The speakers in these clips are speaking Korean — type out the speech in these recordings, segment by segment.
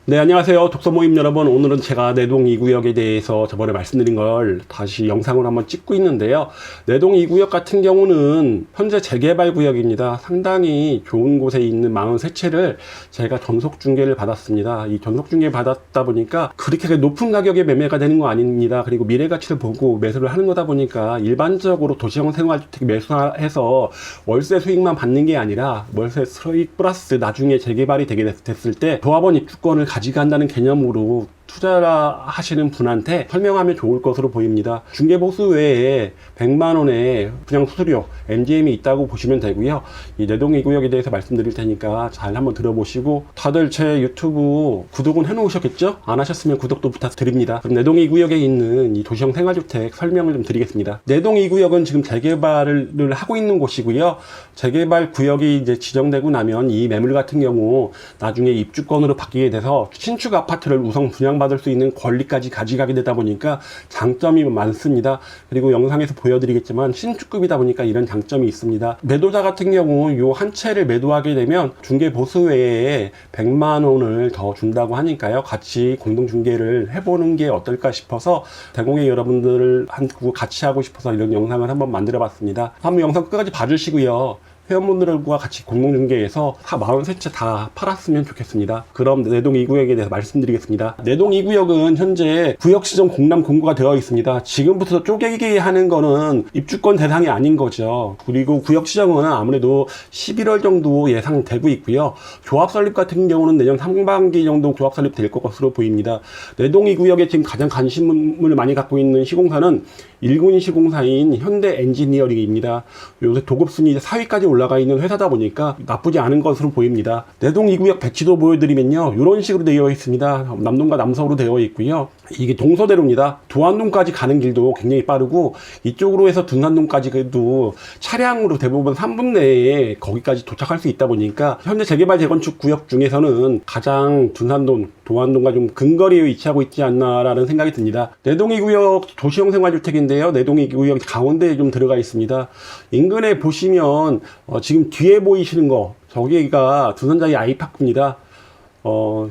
네, 안녕하세요. 독서 모임 여러분. 오늘은 제가 내동 2구역에 대해서 저번에 말씀드린 걸 다시 영상으로 한번 찍고 있는데요. 내동 2구역 같은 경우는 현재 재개발 구역입니다. 상당히 좋은 곳에 있는 43채를 제가 전속 중개를 받았습니다. 이 전속 중개 받았다 보니까 그렇게 높은 가격에 매매가 되는 거 아닙니다. 그리고 미래 가치를 보고 매수를 하는 거다 보니까 일반적으로 도시형 생활주택 매수해서 월세 수익만 받는 게 아니라 월세 수익 플러스 나중에 재개발이 되게 됐을 때 조합원 입주권을 가져간다는 개념으로 투자하시는 분한테 설명하면 좋을 것으로 보입니다. 중개보수 외에 100만 원의 분양 수수료 MGM이 있다고 보시면 되고요. 이 내동 2구역에 대해서 말씀드릴 테니까 잘 한번 들어보시고, 다들 제 유튜브 구독은 해놓으셨겠죠? 안 하셨으면 구독도 부탁드립니다. 그럼 내동 2구역에 있는 이 도시형 생활주택 설명을 좀 드리겠습니다. 내동 2구역은 지금 재개발을 하고 있는 곳이고요. 재개발 구역이 이제 지정되고 나면 이 매물 같은 경우 나중에 입주권으로 바뀌게 돼서 신축 아파트를 우선 분양받을 수 있는 권리까지 가져가게 되다 보니까 장점이 많습니다. 그리고 영상에서 보여드리겠지만 신축급이다 보니까 이런 장점이 있습니다. 매도자 같은 경우 요 한 채를 매도하게 되면 중개 보수 외에 100만 원을 더 준다고 하니까요. 같이 공동 중개를 해보는 게 어떨까 싶어서 대공의 여러분들을 같이 하고 싶어서 이런 영상을 한번 만들어 봤습니다. 한번 영상 끝까지 봐주시고요. 회원분들과 같이 공동중개해서 43채 다 팔았으면 좋겠습니다. 그럼 내동 2구역에 대해서 말씀드리겠습니다. 내동 2구역은 현재 구역시정 공람 공고가 되어 있습니다. 지금부터 쪼개기 하는 거는 입주권 대상이 아닌 거죠. 그리고 구역시정은 아무래도 11월 정도 예상되고 있고요. 조합 설립 같은 경우는 내년 상반기 정도 조합 설립 될 것으로 보입니다. 내동 2구역에 지금 가장 관심을 많이 갖고 있는 시공사는 1군 시공사인 현대 엔지니어링입니다. 요새 도급순위 4위까지 올라가 있는 회사다 보니까 나쁘지 않은 것으로 보입니다. 내동 2구역 배치도 보여드리면요, 이런 식으로 되어 있습니다. 남동과 남서로 되어 있고요. 이게 동서대로입니다. 도안동까지 가는 길도 굉장히 빠르고, 이쪽으로 해서 둔산동까지도 차량으로 대부분 3분 내에 거기까지 도착할 수 있다 보니까 현재 재개발 재건축 구역 중에서는 가장 둔산동, 도안동과 좀 근거리에 위치하고 있지 않나라는 생각이 듭니다. 내동 2구역 도시형 생활주택인데요. 내동 2구역 가운데에 좀 들어가 있습니다. 인근에 보시면 지금 뒤에 보이시는 거, 저기가 두산자이 아이파크입니다.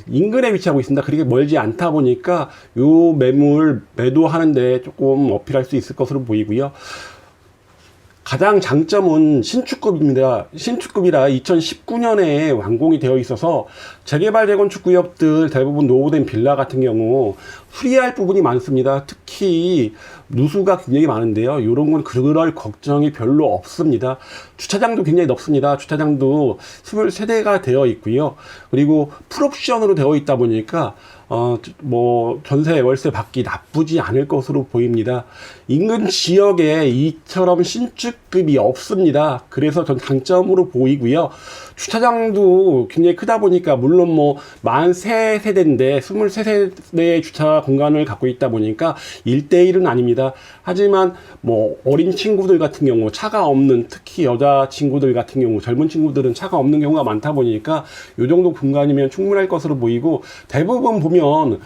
인근에 위치하고 있습니다. 그렇게 멀지 않다 보니까 요 매물 매도하는데 조금 어필할 수 있을 것으로 보이고요. 가장 장점은 신축급입니다. 신축급이라 2019년에 완공이 되어 있어서 재개발 재건축 구역들 대부분 노후된 빌라 같은 경우 수리할 부분이 많습니다. 특히 누수가 굉장히 많은데요. 이런 건 그럴 걱정이 별로 없습니다. 주차장도 굉장히 넓습니다. 주차장도 23대가 되어 있고요. 그리고 풀옵션으로 되어 있다 보니까 전세 월세 받기 나쁘지 않을 것으로 보입니다. 인근 지역에 이처럼 신축급이 없습니다. 그래서 전 장점으로 보이고요. 주차장도 굉장히 크다 보니까, 물론 43세대인데 23세대의 주차 공간을 갖고 있다 보니까 1대1은 아닙니다. 하지만 어린 친구들 같은 경우, 차가 없는, 특히 여자 친구들 같은 경우, 젊은 친구들은 차가 없는 경우가 많다 보니까 이 정도 공간이면 충분할 것으로 보이고, 대부분 보면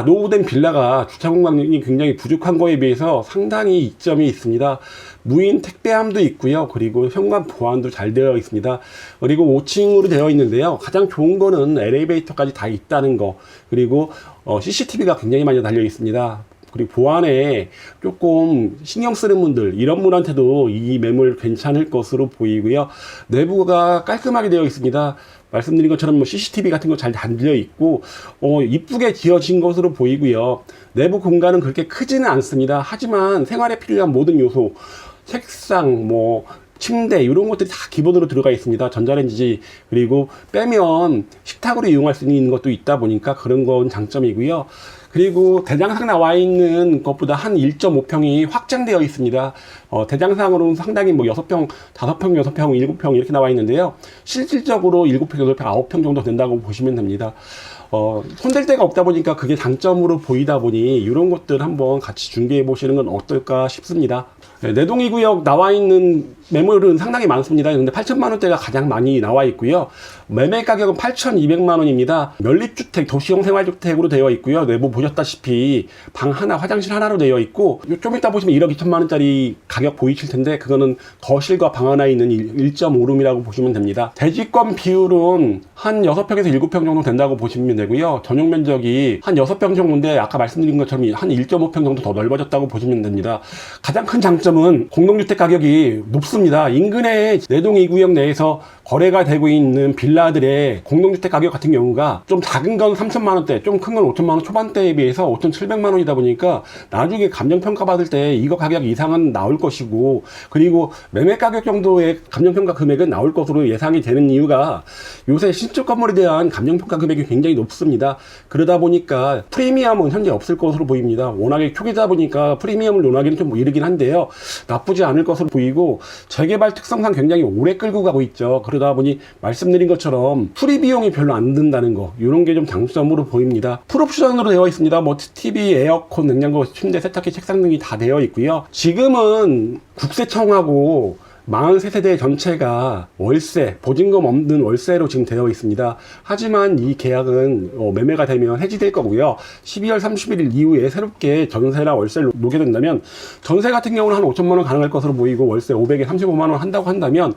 노후된 빌라가 주차 공간이 굉장히 부족한 거에 비해서 상당히 이점이 있습니다. 무인 택배함도 있고요. 그리고 현관 보안도 잘 되어 있습니다. 그리고 5층으로 되어 있는데요. 가장 좋은 거는 엘리베이터까지 다 있다는 거. 그리고 CCTV가 굉장히 많이 달려 있습니다. 그리고 보안에 조금 신경 쓰는 분들, 이런 분한테도 이 매물 괜찮을 것으로 보이고요. 내부가 깔끔하게 되어 있습니다. 말씀드린 것처럼 CCTV 같은 거 잘 달려 있고, 이쁘게 지어진 것으로 보이고요. 내부 공간은 그렇게 크지는 않습니다. 하지만 생활에 필요한 모든 요소, 책상, 침대, 이런 것들이 다 기본으로 들어가 있습니다. 전자레인지, 그리고 빼면 식탁으로 이용할 수 있는 것도 있다 보니까 그런 건 장점이고요. 그리고 대장상 나와 있는 것보다 한 1.5평이 확장되어 있습니다. 대장상으로는 상당히 6평, 5평, 6평, 7평 이렇게 나와 있는데요. 실질적으로 7평, 8평, 9평 정도 된다고 보시면 됩니다. 손댈 데가 없다 보니까 그게 장점으로 보이다 보니 이런 것들 한번 같이 중개해 보시는 건 어떨까 싶습니다. 네, 내동 2구역 나와 있는 매물은 상당히 많습니다. 근데 8천만 원대가 가장 많이 나와 있고요. 매매 가격은 8,200만 원입니다. 연립주택, 도시형 생활주택으로 되어 있고요. 내부 보셨다시피 방 하나, 화장실 하나로 되어 있고, 좀 이따 보시면 1억 2천만 원짜리 가격 보이실 텐데, 그거는 거실과 방 하나에 있는 1.5룸이라고 보시면 됩니다. 대지권 비율은 한 6평에서 7평 정도 된다고 보시면 되고요. 전용 면적이 한 6평 정도인데, 아까 말씀드린 것처럼 한 1.5평 정도 더 넓어졌다고 보시면 됩니다. 가장 큰 장점은 공동주택 가격이 높습니다. 인근의 내동 2구역 내에서 거래가 되고 있는 빌라들의 공동주택 가격 같은 경우가 좀 작은 건 3천만 원대, 좀 큰 건 5천만 원 초반대에 비해서 5,700만 원이다 보니까 나중에 감정평가 받을 때 이거 가격 이상은 나올 것이고, 그리고 매매 가격 정도의 감정평가 금액은 나올 것으로 예상이 되는 이유가 요새 신축 건물에 대한 감정평가 금액이 굉장히 높습니다. 그러다 보니까 프리미엄은 현재 없을 것으로 보입니다. 워낙에 초기다 보니까 프리미엄을 논하기는 좀 이르긴 한데요. 나쁘지 않을 것으로 보이고, 재개발 특성상 굉장히 오래 끌고 가고 있죠. 그러다 보니 말씀드린 것처럼 수리 비용이 별로 안 든다는 거, 이런 게 좀 장점으로 보입니다. 풀옵션으로 되어 있습니다. 뭐 TV, 에어컨, 냉장고, 침대, 세탁기, 책상 등이 다 되어 있고요. 지금은 국세청하고 43세대 전체가 월세, 보증금 없는 월세로 지금 되어 있습니다. 하지만 이 계약은 매매가 되면 해지될 거고요. 12월 31일 이후에 새롭게 전세나 월세를 놓게 된다면, 전세 같은 경우는 한 5천만 원 가능할 것으로 보이고, 월세 500에 35만 원 한다고 한다면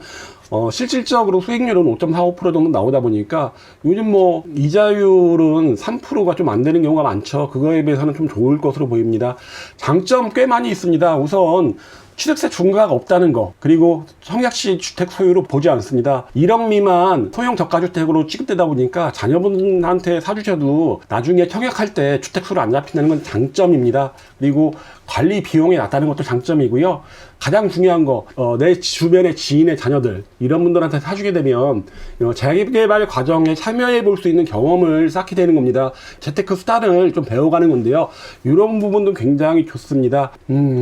실질적으로 수익률은 5.45% 정도 나오다 보니까, 요즘 뭐 이자율은 3%가 좀 안 되는 경우가 많죠. 그거에 비해서는 좀 좋을 것으로 보입니다. 장점 꽤 많이 있습니다. 우선 취득세 중과가 없다는 거, 그리고 청약시 주택 소유로 보지 않습니다. 1억 미만 소형 저가주택으로 취급되다 보니까 자녀분한테 사주셔도 나중에 청약할 때 주택수로 안 잡힌다는 건 장점입니다. 그리고 관리 비용이 낮다는 것도 장점이고요. 가장 중요한 거, 내 주변의 지인의 자녀들, 이런 분들한테 사주게 되면 재개발 과정에 참여해 볼 수 있는 경험을 쌓게 되는 겁니다. 재테크 수단을 좀 배워가는 건데요. 이런 부분도 굉장히 좋습니다.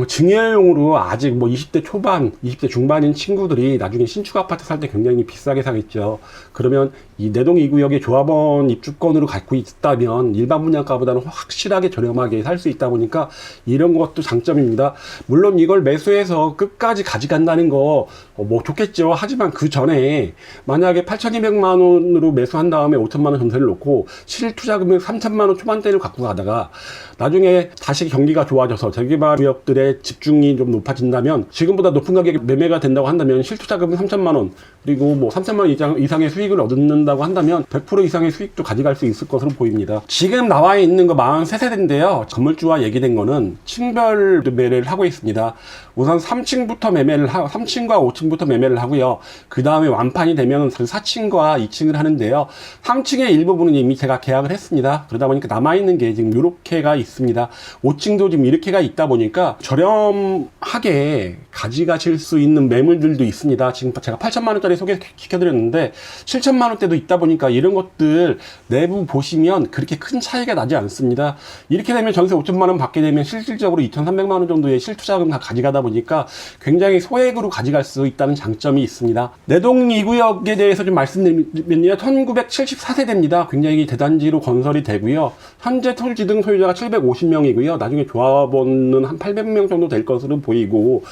증여용으로 아직 뭐 20대 초반, 20대 중반인 친구들이 나중에 신축 아파트 살 때 굉장히 비싸게 사겠죠. 그러면 이 내동 2구역의 조합원 입주권으로 갖고 있다면 일반 분양가보다는 확실하게 저렴하게 살 수 있다 보니까 이런 것도 장점입니다. 물론 이걸 매수해서 끝까지 가져간다는 거 뭐 좋겠죠. 하지만 그 전에 만약에 8,200만 원으로 매수한 다음에 5천만 원 전세를 놓고 실투자 금액 3천만 원 초반대를 갖고 가다가 나중에 다시 경기가 좋아져서 재개발 구역들의 집중이 좀 높아진다면, 지금보다 높은 가격에 매매가 된다고 한다면 실투자금은 3천만 원, 그리고 뭐 3천만 원 이상의 수익을 얻는다고 한다면 100% 이상의 수익도 가져갈 수 있을 것으로 보입니다. 지금 나와 있는 거 43세대인데요. 건물주와 얘기된 거는 층별 매매를 하고 있습니다. 우선 3층부터 매매를 하고, 3층과 5층부터 매매를 하고요. 그 다음에 완판이 되면 4층과 2층을 하는데요. 3층의 일부분은 이미 제가 계약을 했습니다. 그러다 보니까 남아있는 게 지금 이렇게가 있습니다. 5층도 지금 이렇게가 있다 보니까 저렴하게 가져가실 수 있는 매물들도 있습니다. 지금 제가 8천만 원짜리 소개시켜드렸는데 7천만 원대도 있다 보니까 이런 것들 내부 보시면 그렇게 큰 차이가 나지 않습니다. 이렇게 되면 전세 5천만 원 받게 되면 실질적으로 2,300만 원 정도의 실투자금 다 가져가다 보니까 굉장히 소액으로 가져갈 수 있다는 장점이 있습니다. 내동 2구역에 대해서 좀 말씀드리면요. 1974세대입니다. 굉장히 대단지로 건설이 되고요. 현재 토지 등 소유자가 750명이고요. 나중에 조합원은 한 800명 정도 될 것으로 보이고,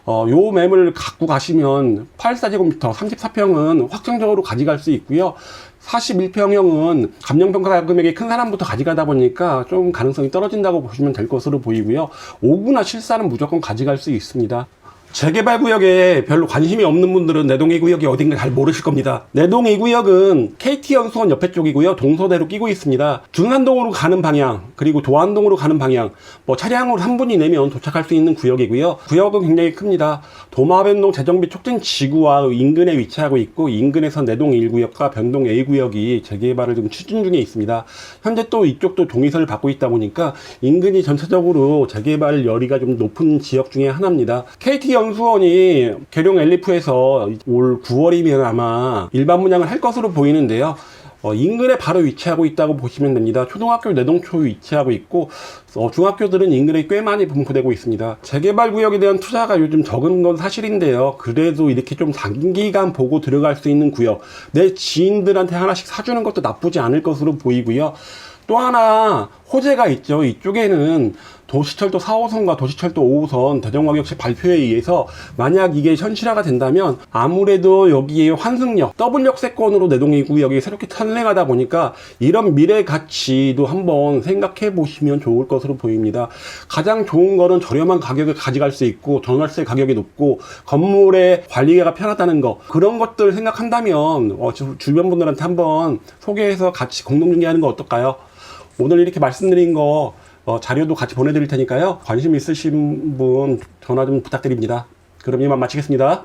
요 매물을 갖고 가시면 84제곱미터 34평은 확정적으로 가져갈 수 있고요. 41평형은 감정평가 금액이 큰 사람부터 가져가다 보니까 좀 가능성이 떨어진다고 보시면 될 것으로 보이고요. 5구나 7사는 무조건 가져갈 수 있습니다. 재개발 구역에 별로 관심이 없는 분들은 내동 2구역이 어딘가 잘 모르실 겁니다. 내동 2구역은 KT연수원 옆에 쪽이고요. 동서대로 끼고 있습니다. 둔산동으로 가는 방향, 그리고 도안동으로 가는 방향, 뭐 차량으로 3분이 내면 도착할 수 있는 구역이고요. 구역은 굉장히 큽니다. 도마변동 재정비 촉진 지구와 인근에 위치하고 있고, 인근에서 내동 1구역과 변동 A구역이 재개발을 지금 추진 중에 있습니다. 현재 또 이쪽도 동의서를 받고 있다 보니까 인근이 전체적으로 재개발 열의가 좀 높은 지역 중에 하나입니다. KT연수원이 계룡 엘리프에서 올 9월이면 아마 일반 분양을 할 것으로 보이는데요. 인근에 바로 위치하고 있다고 보시면 됩니다. 초등학교 내동초 위치하고 있고, 중학교들은 인근에 꽤 많이 분포되고 있습니다. 재개발 구역에 대한 투자가 요즘 적은 건 사실인데요. 그래도 이렇게 좀 장기간 보고 들어갈 수 있는 구역, 내 지인들한테 하나씩 사주는 것도 나쁘지 않을 것으로 보이고요. 또 하나 호재가 있죠. 이쪽에는 도시철도 4호선과 도시철도 5호선 대전광역시 발표에 의해서 만약 이게 현실화가 된다면 아무래도 여기에 환승역, 더블역세권으로 내동 2구역이 새롭게 탄생하다 보니까 이런 미래 가치도 한번 생각해 보시면 좋을 것으로 보입니다. 가장 좋은 거는 저렴한 가격을 가져갈 수 있고 전월세 가격이 높고 건물의 관리가 편하다는 거, 그런 것들 생각한다면 주변 분들한테 한번 소개해서 같이 공동중개하는 거 어떨까요? 오늘 이렇게 말씀드린 거 자료도 같이 보내드릴 테니까요. 관심 있으신 분 전화 좀 부탁드립니다. 그럼 이만 마치겠습니다.